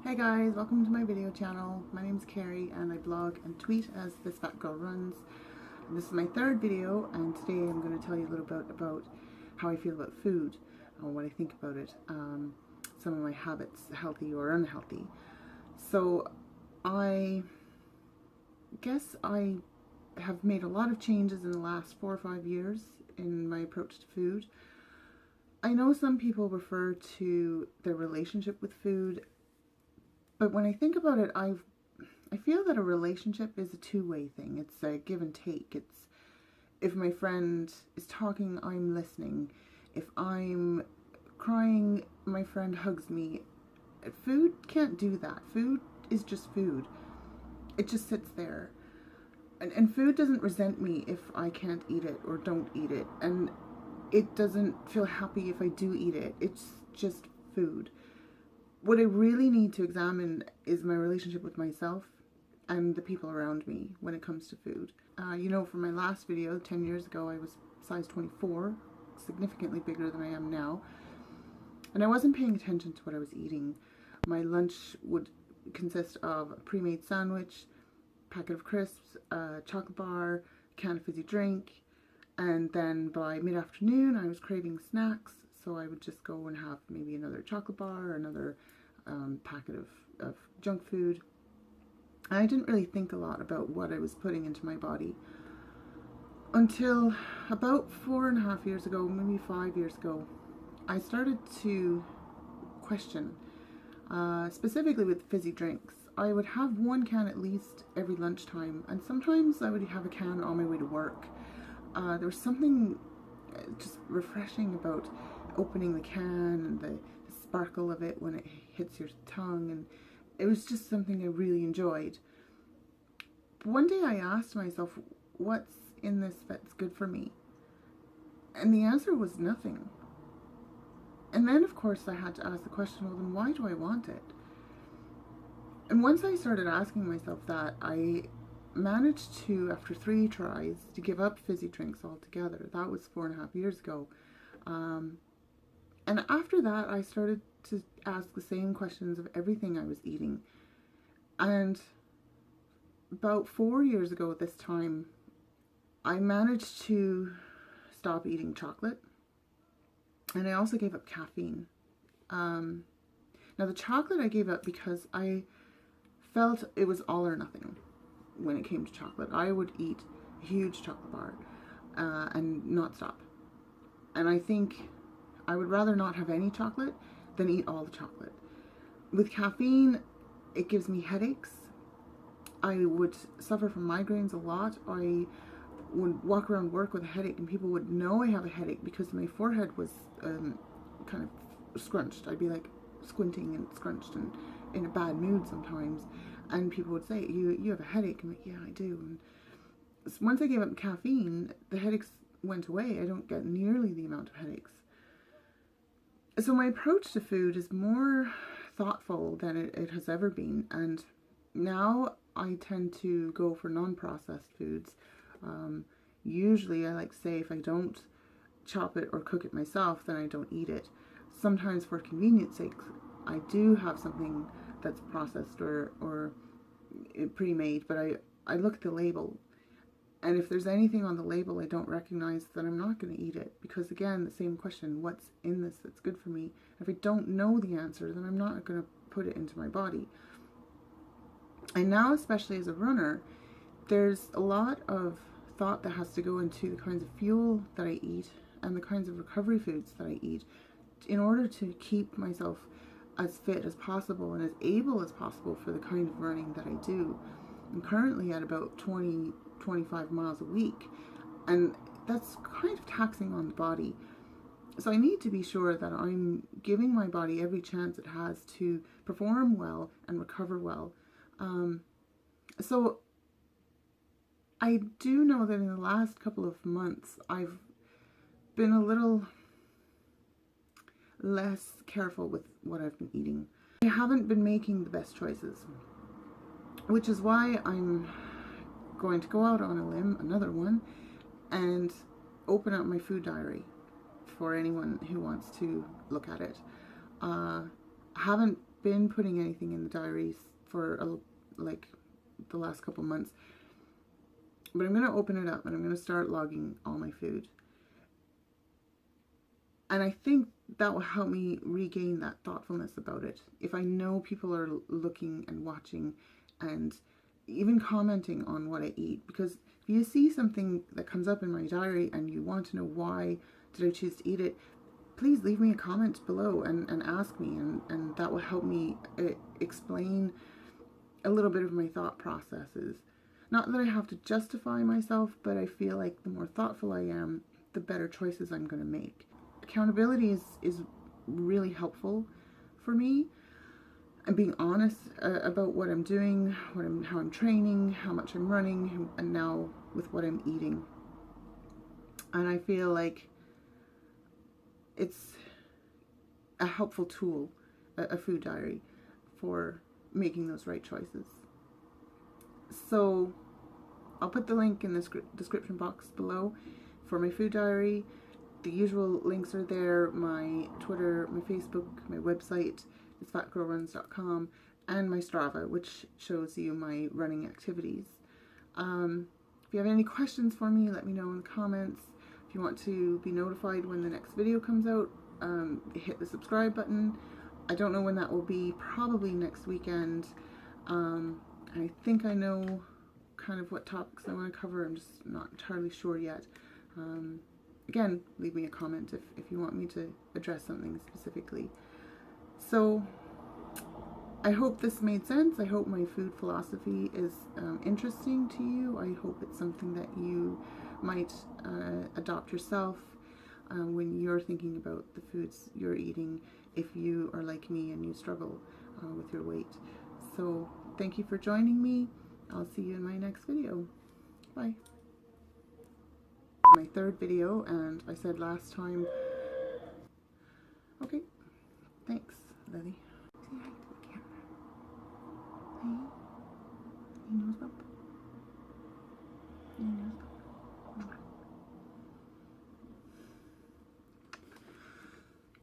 Hey guys, welcome to my video channel. My name is Carrie and I blog and tweet as This Fat Girl Runs. And this is my third video, and today I'm going to tell you a little bit about how I feel about food or what I think about it, some of my habits, healthy or unhealthy. So I guess I have made a lot of changes in the last 4 or 5 years in my approach to food. I know some people refer to their relationship with food, but when I think about it, I feel that a relationship is a two-way thing. It's a give and take. It's if my friend is talking, I'm listening. If I'm crying, my friend hugs me. Food can't do that. Food is just food. It just sits there. And food doesn't resent me if I can't eat it or don't eat it. And it doesn't feel happy if I do eat it. It's just food. What I really need to examine is my relationship with myself and the people around me when it comes to food. You know, from my last video, 10 years ago, I was size 24, significantly bigger than I am now. And I wasn't paying attention to what I was eating. My lunch would consist of a pre-made sandwich, packet of crisps, a chocolate bar, a can of fizzy drink, and then by mid-afternoon I was craving snacks, so I would just go and have maybe another chocolate bar or another packet of junk food. I didn't really think a lot about what I was putting into my body until about 4.5 years ago, maybe 5 years ago, I started to question, specifically with fizzy drinks. I would have one can at least every lunchtime, and sometimes I would have a can on my way to work. There was something just refreshing about opening the can and the sparkle of it when it hits your tongue, and it was just something I really enjoyed. But one day I asked myself, what's in this that's good for me? And the answer was nothing. And then of course I had to ask the question, well then why do I want it? And once I started asking myself that, I managed to, after 3 tries, to give up fizzy drinks altogether. That was 4.5 years ago. And after that, I started to ask the same questions of everything I was eating. And about 4 years ago at this time, I managed to stop eating chocolate. And I also gave up caffeine. Now the chocolate I gave up because I felt it was all or nothing when it came to chocolate. I would eat a huge chocolate bar and not stop. And I think I would rather not have any chocolate than eat all the chocolate. With caffeine, it gives me headaches. I would suffer from migraines a lot. I would walk around work with a headache and people would know I have a headache because my forehead was kind of scrunched. I'd be like squinting and scrunched and in a bad mood sometimes. And people would say, you have a headache. I'm like, yeah, I do. And once I gave up caffeine, the headaches went away. I don't get nearly the amount of headaches. So my approach to food is more thoughtful than it has ever been. And now I tend to go for non-processed foods. Usually I like to say if I don't chop it or cook it myself, then I don't eat it. Sometimes for convenience sake, I do have something that's processed or pre-made, but I look at the label, and if there's anything on the label I don't recognize, then I'm not going to eat it, because again, the same question, what's in this that's good for me? If I don't know the answer, then I'm not going to put it into my body. And now, especially as a runner, there's a lot of thought that has to go into the kinds of fuel that I eat and the kinds of recovery foods that I eat in order to keep myself as fit as possible and as able as possible for the kind of running that I do. I'm currently at about 20-25 miles a week, and that's kind of taxing on the body. So I need to be sure that I'm giving my body every chance it has to perform well and recover well. So I do know that in the last couple of months I've been a little less careful with what I've been eating. I haven't been making the best choices, which is why I'm going to go out on a limb, another one, and open up my food diary for anyone who wants to look at it. I haven't been putting anything in the diaries for like the last couple months, but I'm going to open it up and I'm going to start logging all my food. And I think that will help me regain that thoughtfulness about it. If I know people are looking and watching and even commenting on what I eat, because if you see something that comes up in my diary and you want to know why did I choose to eat it, please leave me a comment below and ask me, and that will help me explain a little bit of my thought processes. Not that I have to justify myself, but I feel like the more thoughtful I am, the better choices I'm going to make. Accountability is really helpful for me, and being honest about what I'm doing, how I'm training, how much I'm running, and now with what I'm eating. And I feel like it's a helpful tool, a food diary, for making those right choices. So I'll put the link in the description box below for my food diary. The usual links are there: my Twitter, my Facebook, my website, thisfatgirlruns.com, and my Strava, which shows you my running activities. If you have any questions for me, let me know in the comments. If you want to be notified when the next video comes out, hit the subscribe button. I don't know when that will be, probably next weekend. I think I know kind of what topics I want to cover. I'm just not entirely sure yet. Again, leave me a comment if you want me to address something specifically. So I hope this made sense. I hope my food philosophy is interesting to you. I hope it's something that you might adopt yourself when you're thinking about the foods you're eating, if you are like me and you struggle with your weight. So thank you for joining me. I'll see you in my next video. Bye. My third video, and I said last time. Okay, thanks, Lily.